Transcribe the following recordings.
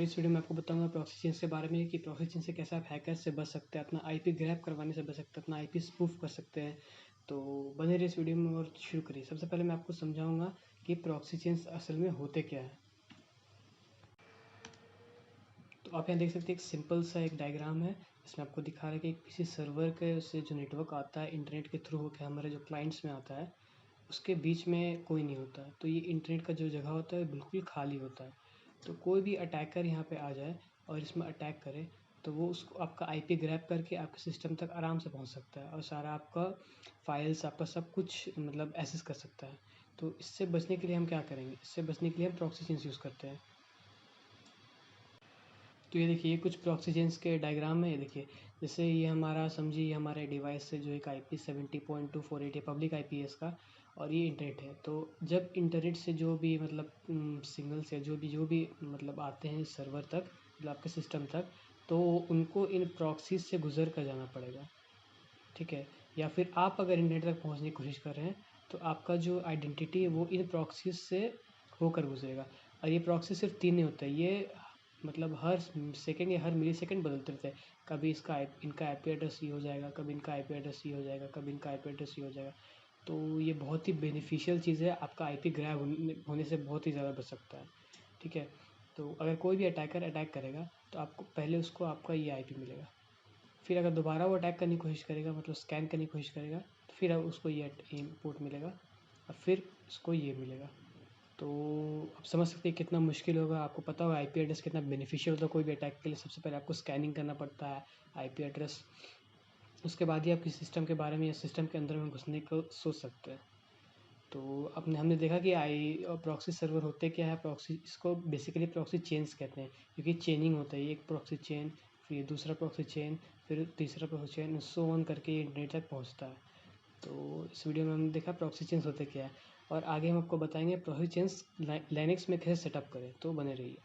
और इस वीडियो में आपको बताऊंगा प्रॉक्सी चेन्स के बारे में कि प्रॉक्सी चेन से कैसे आप हैकर्स से बच सकते हैं, अपना आईपी ग्रैब करवाने से बच सकते हैं, अपना आईपी स्पूफ कर सकते हैं। तो बने रहिए इस वीडियो में और शुरू करिए। सबसे पहले मैं आपको समझाऊंगा कि प्रॉक्सी चेन्स असल में होते क्या है। तो आप यहाँ देख सकते हैं एक सिंपल सा एक डायग्राम है, इसमें आपको दिखा रहा है कि किसी सर्वर के से जो नेटवर्क आता है इंटरनेट के थ्रू होकर हमारे जो क्लाइंट्स में आता है, उसके बीच में कोई नहीं होता है। तो ये इंटरनेट का जो जगह होता है बिल्कुल खाली होता है। तो कोई भी अटैकर यहाँ पे आ जाए और इसमें अटैक करे तो वो उसको आपका आईपी ग्रैब करके आपके सिस्टम तक आराम से पहुँच सकता है और सारा आपका फाइल्स आपका सब कुछ मतलब एक्सेस कर सकता है। तो इससे बचने के लिए हम क्या करेंगे, इससे बचने के लिए हम प्रॉक्सी चेन्स यूज़ करते हैं। तो ये देखिए, ये कुछ प्रॉक्सी चेन्स के डायग्राम है। ये देखिए, जैसे ये हमारा समझिए ये हमारे डिवाइस से जो एक IP 70.248 है, पब्लिक IP है इसका, और ये इंटरनेट है। तो जब इंटरनेट से जो भी मतलब सिग्नल्स या जो भी मतलब आते हैं सर्वर तक, मतलब आपके सिस्टम तक, तो उनको इन प्रॉक्सीज से गुजर कर जाना पड़ेगा, ठीक है। या फिर आप अगर इंटरनेट तक पहुंचने की कोशिश कर रहे हैं तो आपका जो आइडेंटिटी है वो इन प्रॉक्सीज से होकर गुजरेगा। और ये प्रॉक्सी सिर्फ 3 नहीं होता है, ये मतलब हर सेकंड या हर मिली सेकंड बदलते रहते हैं। कभी इनका आईपी एड्रेस ये हो जाएगा, कभी इनका आईपी एड्रेस ये हो जाएगा, कभी इनका आईपी एड्रेस ये हो जाएगा। तो ये बहुत ही बेनिफिशियल चीज़ है, आपका आईपी ग्रैब होने से बहुत ही ज़्यादा बच सकता है, ठीक है। तो अगर कोई भी अटैकर अटैक करेगा तो आपको पहले उसको आपका ये आईपी मिलेगा। फिर अगर दोबारा वो अटैक करने की कोशिश करेगा, मतलब स्कैन करने की कोशिश करेगा, तो फिर अब उसको ये पोर्ट मिलेगा और फिर उसको ये मिलेगा। तो आप समझ सकते हैं कितना मुश्किल होगा। आपको पता होगा आईपी एड्रेस कितना बेनिफिशियल होता है। कोई भी अटैक के लिए सबसे पहले आपको स्कैनिंग करना पड़ता है आईपी एड्रेस, उसके बाद ही आप किसी सिस्टम के बारे में या सिस्टम के अंदर में घुसने को सोच सकते हैं। तो अपने हमने देखा कि प्रॉक्सी सर्वर होते क्या है। प्रॉक्सी, इसको बेसिकली प्रॉक्सी चेन्स कहते हैं, क्योंकि चेनिंग होता है। एक प्रॉक्सी चेन, फिर दूसरा प्रॉक्सी चेन, फिर तीसरा प्रॉक्सी चेन, सो ऑन करके ये इंटरनेट तक पहुंचता है। तो इस वीडियो में हमने देखा प्रॉक्सी चेन्स होते क्या है, और आगे हम आपको बताएंगे प्रॉक्सी चेन्स लाइनक्स में कैसे सेटअप करें। तो बने रहिए।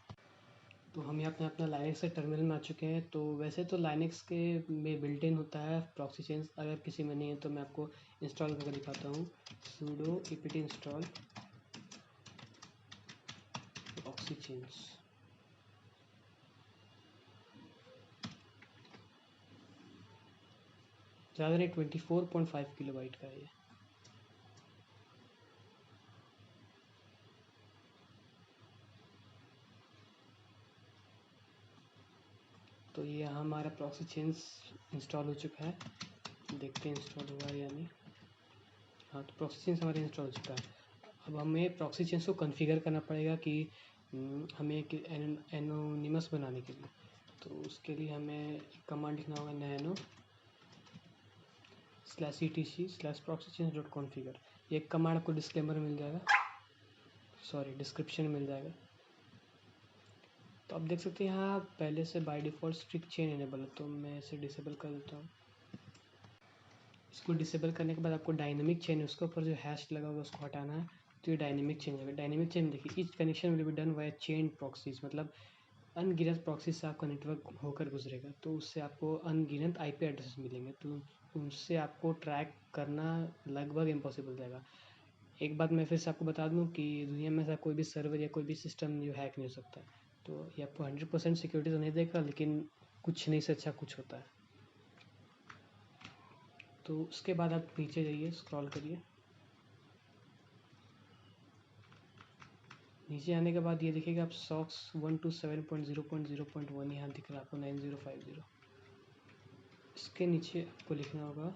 तो हम यहाँ अपना लाइनक्स के टर्मिनल में आ चुके हैं। तो वैसे तो लाइनक्स के में बिल्ट इन होता है प्रॉक्सी चेन्स, अगर किसी में नहीं है तो मैं आपको इंस्टॉल करके दिखाता हूँ। sudo apt install proxy chains. ज़्यादा नहीं, 24.5 किलोबाइट का है ये। तो ये हमारा प्रॉक्सी चेन्स इंस्टॉल हो चुका है। देखते हैं इंस्टॉल हुआ है या नहीं। हाँ, तो प्रॉक्सी चेन्स हमारे इंस्टॉल हो चुका है। अब हमें प्रॉक्सी चेन्स को कॉन्फ़िगर करना पड़ेगा कि हमें एक एनोनिमस बनाने के लिए। तो उसके लिए हमें एक कमांड लिखना होगा, nano /etc/proxychains.configure। ये कमांड आपको डिस्क्लेमर में मिल जाएगा, सॉरी डिस्क्रिप्शन में मिल जाएगा। तो आप देख सकते हैं यहाँ पहले से by default strict chain enable है, तो मैं इसे डिसेबल कर देता हूँ। इसको डिसेबल करने के बाद आपको डायनेमिक चेन, उसके ऊपर जो हैश लगा होगा उसको हटाना है। तो ये डायनेमिक चेन है। डायनेमिक चेन देखिए, each connection will be done by chain proxies, मतलब अनगिनत प्रॉक्सी से आपका नेटवर्क होकर गुजरेगा। तो उससे आपको अनगिनत आईपी एड्रेस मिलेंगे, तो उनसे आपको ट्रैक करना लगभग इम्पॉसिबल रहेगा। एक बात मैं फिर से आपको बता दूं कि दुनिया में ऐसा कोई भी सर्वर या कोई भी सिस्टम जो हैक नहीं हो सकता। तो ये आपको 100% सिक्योरिटी तो नहीं देगा, लेकिन कुछ नहीं से अच्छा कुछ होता है। तो उसके बाद आप नीचे जाइए, स्क्रॉल करिए। नीचे आने के बाद ये देखिएगा आप सॉक्स 127.0.0.1 यहाँ दिख रहा है आपको 9050। इसके नीचे आपको लिखना होगा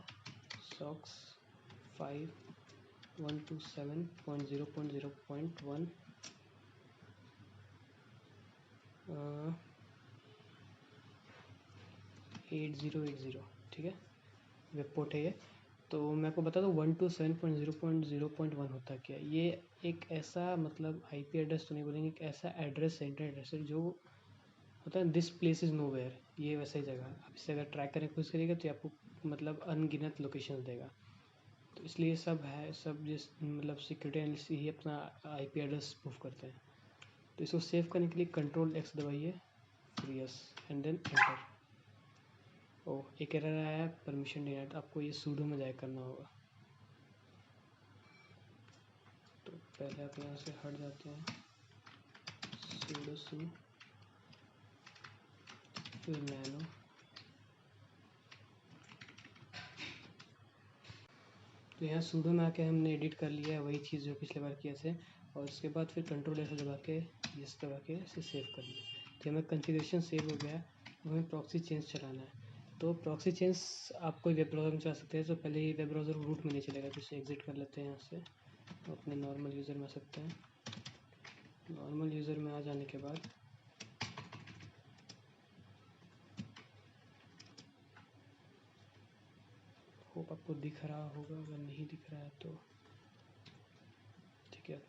सॉक्स 5.127.0.0.1 8080, ठीक है, वेब पोर्ट है ये। तो मैं आपको बता दूँ 127.0.0.1 होता क्या है। ये एक ऐसा मतलब आईपी एड्रेस तो नहीं बोलेंगे, एक ऐसा एड्रेस है, इंटरनेट एड्रेस है जो होता है दिस प्लेस इज़ नोवेयर, ये वैसा ही जगह। आप इससे अगर ट्रैक करने की कोशिश करिएगा तो आपको मतलब अनगिनत लोकेशन देगा। तो इसलिए सब है, सब जिस मतलब सिक्योरिटी एनालिस्ट ही अपना आईपी एड्रेस प्रूफ करते हैं। तो इसको सेव करने के लिए Ctrl+X दबाइए, फिर यस एंड देन एंटर। ओह, एक एरर आया है, परमिशन डिनाइड। आपको ये सूडो में जाकर करना होगा। तो पहले आप यहाँ से हट जाते हैं, sudo su फिर नैनो, तो यहाँ सूडो में आके हमने एडिट कर लिया है वही चीज़ जो पिछले बार किया थे, और उसके बाद फिर कंट्रोल ऐसे दबा के इस दबा के इसे सेव कर लिया। तो हमें कॉन्फ़िगरेशन सेव हो गया, हमें प्रॉक्सी चेंज चलाना है। तो प्रॉक्सी चेंज आप कोई वेब ब्राउज़र में चला सकते हैं, तो पहले ही वेब ब्राउज़र रूट में नहीं चलेगा, तो इसे एग्ज़िट कर लेते हैं यहाँ से, तो अपने नॉर्मल यूज़र में आ सकते हैं। नॉर्मल यूज़र में आ जाने के बाद होप आपको दिख रहा होगा, अगर नहीं दिख रहा है तो ठीक है।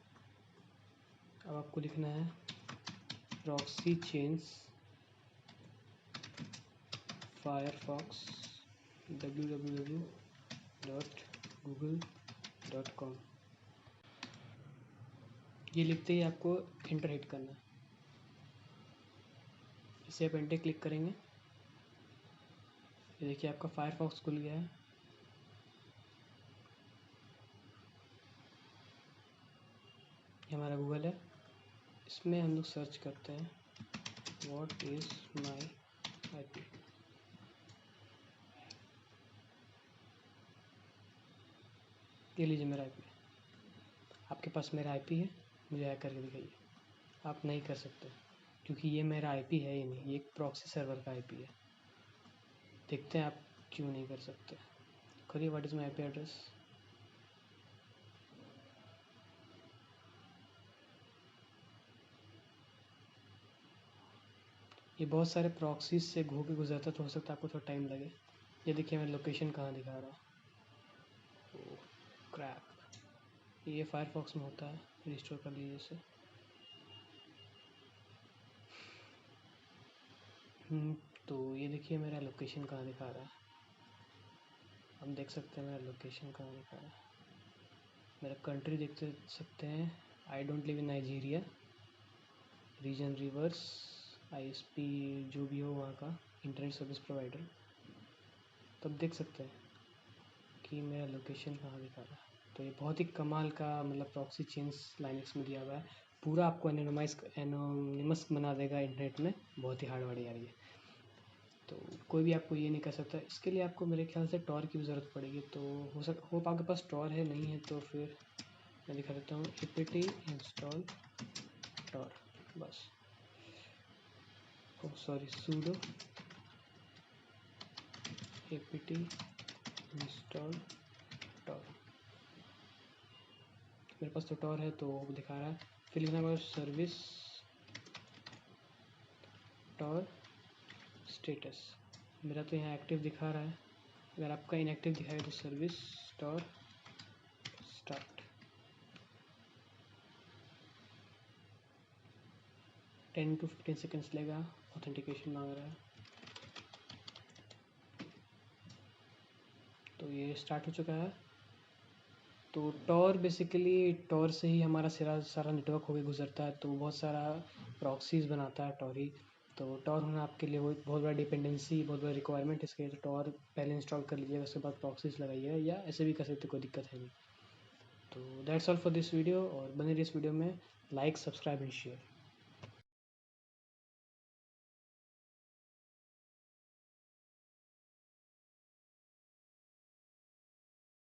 अब आपको लिखना है प्रॉक्सी चेंज फायरफॉक्स www.google.com, ये लिखते ही आपको एंटर हिट करना है। इसे आप एंटर क्लिक करेंगे, ये देखिए आपका फायरफॉक्स खुल गया है। ये हमारा गूगल है, इसमें हम लोग सर्च करते हैं व्हाट इज़ माई आईपी। ये लीजिए मेरा आईपी, आपके पास मेरा आईपी है, मुझे हैक करके दिखाइए। आप नहीं कर सकते क्योंकि ये मेरा आईपी है ही नहीं, ये एक प्रॉक्सी सर्वर का आईपी है। देखते हैं आप क्यों नहीं कर सकते। करिए what is my IP address. ये बहुत सारे प्रॉक्सीज से घो के गुजरता, तो हो सकता है आपको थोड़ा टाइम लगे। ये देखिए मेरा लोकेशन कहाँ दिखा रहा है, ओह क्रैप। ये फायरफॉक्स में होता है, रिस्टोर कर लीजिए इसे। तो ये देखिए मेरा लोकेशन कहाँ दिखा रहा है, हम देख सकते हैं मेरा लोकेशन कहाँ दिखा रहा है। मेरा कंट्री देख सकते हैं, I don't live in Nigeria, reason reverse, ISP जो भी हो वहाँ का इंटरनेट सर्विस प्रोवाइडर। तब देख सकते हैं कि मेरा लोकेशन कहाँ दिखा रहा है। तो ये बहुत ही कमाल का मतलब प्रॉक्सी चेंज लाइनक्स में दिया हुआ है, पूरा आपको एनोनिमस बना देगा इंटरनेट में, बहुत ही हार्ड वाली आ रही है। तो कोई भी आपको ये नहीं कर सकता। इसके लिए आपको मेरे ख्याल से टॉर की भी ज़रूरत पड़ेगी, तो होप आपके पास टॉर है, नहीं है तो फिर मैं दिखा देता हूँ apt इंस्टॉल टॉर, बस। Sorry sudo apt install Tor. मेरे पास तो टॉर है तो दिखा रहा है। फिर लिखना होगा सर्विस टॉर स्टेटस, मेरा तो यहाँ एक्टिव दिखा रहा है। अगर आपका इनएक्टिव दिखाएगा तो service Tor start. 10 to 15 seconds लेगा, ऑथेंटिकेशन मांग रहा है। तो ये स्टार्ट हो चुका है। तो टॉर बेसिकली टॉर से ही हमारा सारा नेटवर्क होके गुजरता है, तो बहुत सारा प्रॉक्सीज बनाता है टॉर ही। तो टॉर होना आपके लिए वो बहुत बड़ा डिपेंडेंसी, बहुत बड़ा रिक्वायरमेंट, इसके लिए तो टॉर पहले इंस्टॉल कर लीजिएगा, उसके बाद प्रॉक्सीज लगाइएगा, या ऐसे भी कर सकते, कोई दिक्कत है नहीं। तो that's all for this video, और बने रहिए इस वीडियो में। Like, subscribe and share.